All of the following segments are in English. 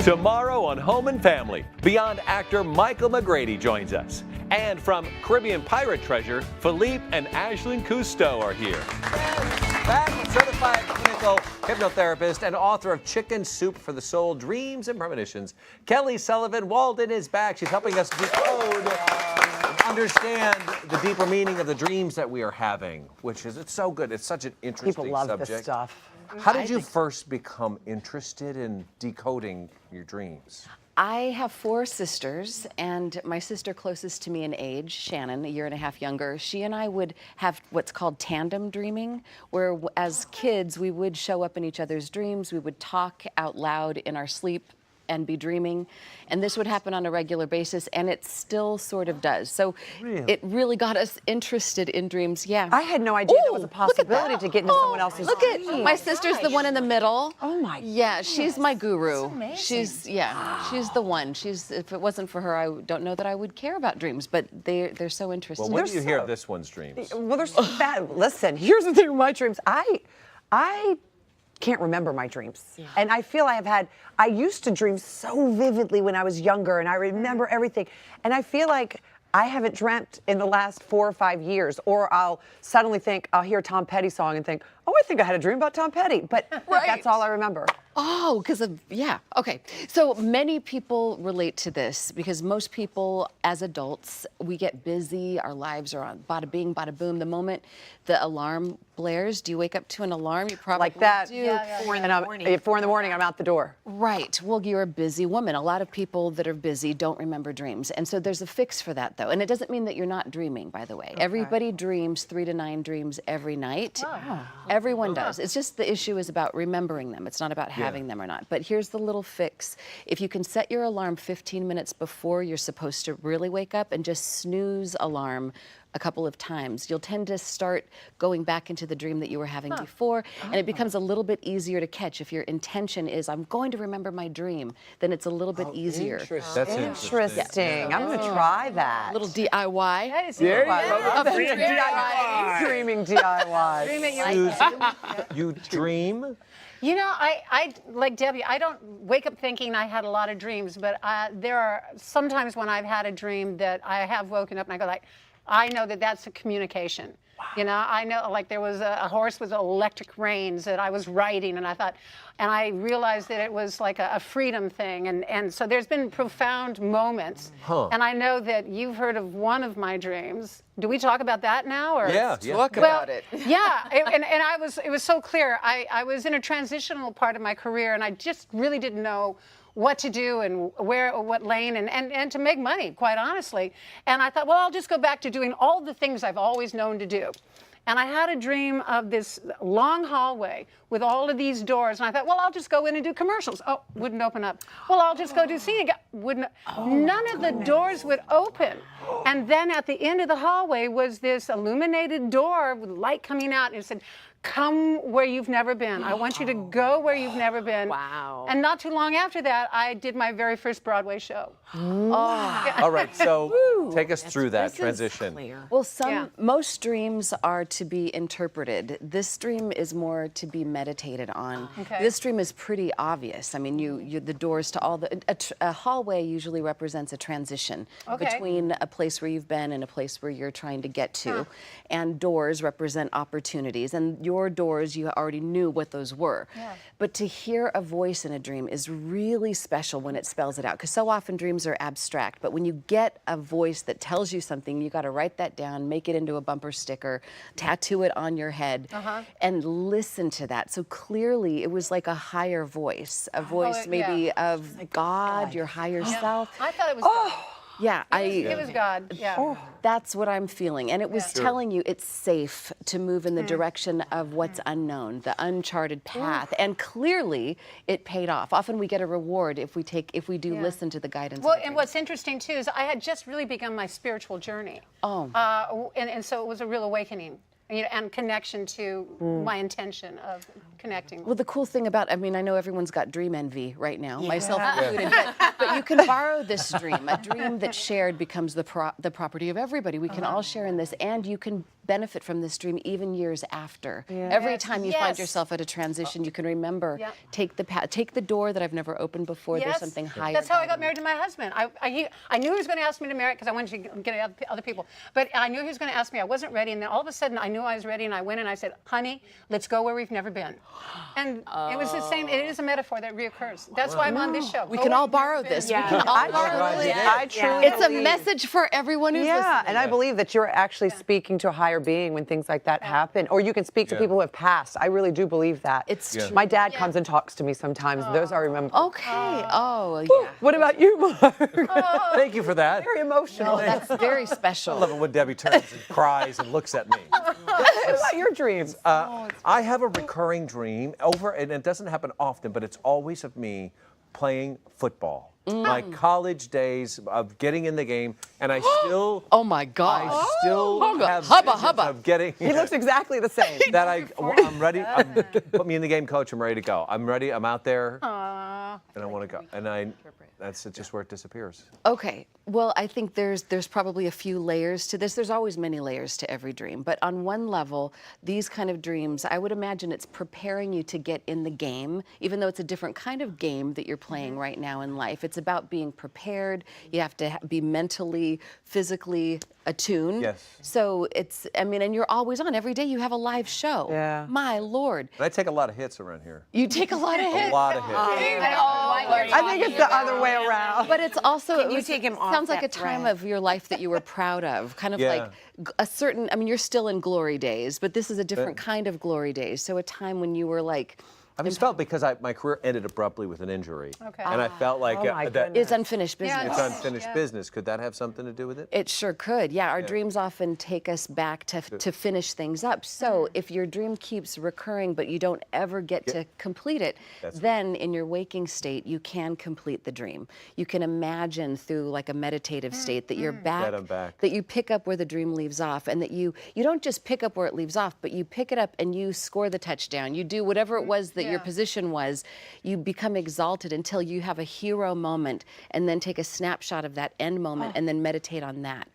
Tomorrow on Home and Family, Beyond actor Michael McGrady joins us. And from Caribbean pirate treasure, Philippe and Ashlyn Cousteau are here. Back with certified clinical hypnotherapist and author of Chicken Soup for the Soul, Dreams and Premonitions, Kelly Sullivan. Walden is back. She's helping us decode and understand the deeper meaning of the dreams that we are having, which is, it's so good. It's such an interesting People love subject. this stuff. How did you first become interested in decoding your dreams? I have 4 sisters, and my sister closest to me in age, Shannon, a year and a half younger, she and I would have what's called tandem dreaming, where as kids we would show up in each other's dreams, we would talk out loud in our sleep and be dreaming, and this would happen on a regular basis, and it still sort of does. So it really got us interested in dreams. Yeah. I had no idea that was a possibility to get into someone else's Look at my sister's the one in the middle. Oh my. Yeah, she's my guru. She's she's the one. She's, if it wasn't for her, I don't know that I would care about dreams, but they're so interesting. Well, when do you hear this one's dreams? Well, there's bad. Listen, here's the thing with my dreams. I can't remember my dreams. And I feel I used to dream so vividly when I was younger, and I remember everything. And I feel like I haven't dreamt in the last 4 or 5 years, or I'll suddenly think, I'll hear a Tom Petty song and think, oh, I think I had a dream about Tom Petty. But that's all I remember. Oh, because of, yeah, okay. So many people relate to this because most people as adults, we get busy, our lives are on bada bing, bada boom. The moment the alarm blares, do you wake up to an alarm? You probably Like that. do. Yeah. 4 in the morning. At 4 in the morning, I'm out the door. Right. Well, you're a busy woman. A lot of people that are busy don't remember dreams. And so there's a fix for that, though. And it doesn't mean that you're not dreaming, by the way. Okay. Everybody dreams 3 to 9 dreams every night. Wow. Everyone does. It's just the issue is about remembering them. It's not about having them or not. But here's the little fix. If you can set your alarm 15 minutes before you're supposed to really wake up and just snooze alarm a couple of times, you'll tend to start going back into the dream that you were having before, and it becomes a little bit easier to catch. If your intention is, I'm going to remember my dream, then it's a little bit easier. That's interesting. I'm going to try that. A little DIY. There you go. DIY. Dreaming DIY. Susan, you dream? You know, I like Debbie, I don't wake up thinking I had a lot of dreams, but there are sometimes when I've had a dream that I have woken up and I go like, I know that that's a communication. Wow. You know, I know like there was a horse with electric reins that I was riding, and I thought, and I realized that it was like a freedom thing. And so there's been profound moments. And I know that you've heard of one of my dreams. Do we talk about that now? Or? Yeah. Talk about it. Yeah, and it was so clear. I was in a transitional part of my career, and I just really didn't know what to do and what lane and to make money, quite honestly. And I thought, well, I'll just go back to doing all the things I've always known to do. And I had a dream of this long hallway with all of these doors. And I thought, well, I'll just go in and do commercials. Oh, wouldn't open up. Well, I'll just go do scenic. Wouldn't. None of the doors would open. And then at the end of the hallway was this illuminated door with light coming out. And it said, come where you've never been. I want you to go where you've never been. Wow. And not too long after that, I did my very first Broadway show. All right, so take us through that transition. Well, most dreams are to be interpreted. This dream is more to be meditated on. Okay. This dream is pretty obvious. I mean, the doors to all a hallway usually represents a transition between a place where you've been and a place where you're trying to get to. And doors represent opportunities. And your doors, you already knew what those were. But to hear a voice in a dream is really special when it spells it out, because so often dreams are abstract. But when you get a voice that tells you something, you got to write that down, make it into a bumper sticker, tattoo it on your head, and listen to that. So clearly, it was like a higher voice, a voice maybe of God, your higher self. I thought it was God. Yeah, it was God. Yeah. That's what I'm feeling. And it was telling you it's safe to move in the direction of what's unknown, the uncharted path. And clearly it paid off. Often we get a reward if we do listen to the guidance. Well, and what's interesting too is I had just really begun my spiritual journey. And so it was a real awakening. And connection to my intention of connecting. Well, the cool thing about, I mean, I know everyone's got dream envy right now, myself included, but you can borrow this dream. A dream that's shared becomes the property of everybody. We can all share in this, and you can benefit from this dream even years after. Every time you find Yes. yourself at a transition, you can remember, Yep. take the door that I've never opened before. There's something higher. That's how I got guiding married to my husband. I knew he was going to ask me to marry because I wanted to get other people. But I knew he was going to ask me. I wasn't ready. And then all of a sudden, I knew I was ready. And I went and I said, honey, let's go where we've never been. And it was the same. It is a metaphor that reoccurs. That's why I'm on this show. We can all borrow this. We can all borrow this. I truly It's a believe- message for everyone who's listening. and I believe that you're actually speaking to a higher being when things like that happen, or you can speak to people who have passed. I really do believe that. It's true. My dad comes and talks to me sometimes. Those I remember. Okay. Oh, yeah. What about you, Mark? Thank you for that. Very emotional. That's very I special. love it when Debbie turns and cries and looks at me. What about your dreams? I have a recurring dream and it doesn't happen often, but it's always of me playing football. My college days of getting in the game, and I still, Oh my God. I still have Hubba, visions hubba. of getting. He looks exactly the same. that I'm ready. Put me in the game, coach. I'm ready to go. I'm ready. I'm out there, and I want to go. And that's just where it disappears. Okay. Well, I think there's probably a few layers to this. There's always many layers to every dream. But on one level, these kind of dreams, I would imagine it's preparing you to get in the game, even though it's a different kind of game that you're playing right now in life. It's about being prepared. You have to be mentally, physically attuned. Yes. So and you're always on. Every day you have a live show. Yeah. My Lord. And I take a lot of hits around here. You take a lot of A hits. lot of hits. I think it's the other way around. But it's also you take him off sounds like a that time thread? of your life that you were proud of, kind of Yeah. like a certain. I mean, you're still in glory days, but this is a different kind of glory days. So a time when you were like, I just felt because my career ended abruptly with an injury, Okay. and I felt like Oh my that goodness. it's unfinished business. it's unfinished business. Could that have something to do with it? It sure could. Yeah, our dreams often take us back to finish things up. So if your dream keeps recurring, but you don't ever get to complete it, then in your waking state, you can complete the dream. You can imagine through like a meditative state that you're back, That I'm back. that you pick up where the dream leaves off, and that you don't just pick up where it leaves off, but you pick it up and you score the touchdown. You do whatever it was that your position was. You become exalted until you have a hero moment, and then take a snapshot of that end moment and then meditate on that.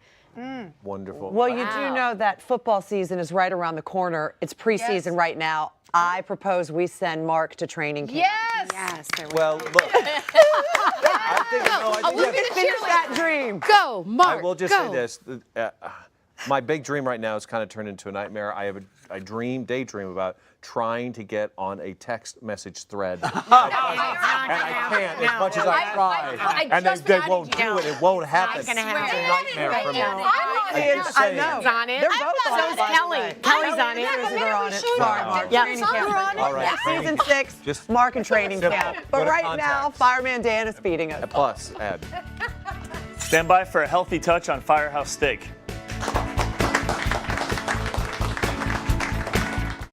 Wonderful. Well, you do know that football season is right around the corner. It's preseason right now. I propose we send Mark to training camp. Yes. Yes, there we Well, look. I think we're gonna Finish that dream. Go, Mark. I will just go. say this. My big dream right now has kind of turned into a nightmare. I have a daydream about trying to get on a text message thread. And I can't as much as I try. And they won't do it. It won't happen. It's a nightmare for me. I'm just I saying. know. on it. They're both on So it. is by the Kelly. way. Kelly's on it. They're on it. Sorry, Mark. Yeah. Training camp. All right. Season 6, Just Mark and training simple. camp. Go But to right now, contacts. Fireman Dan is feeding us. Plus, Ed. Stand by for a healthy touch on Firehouse Steak.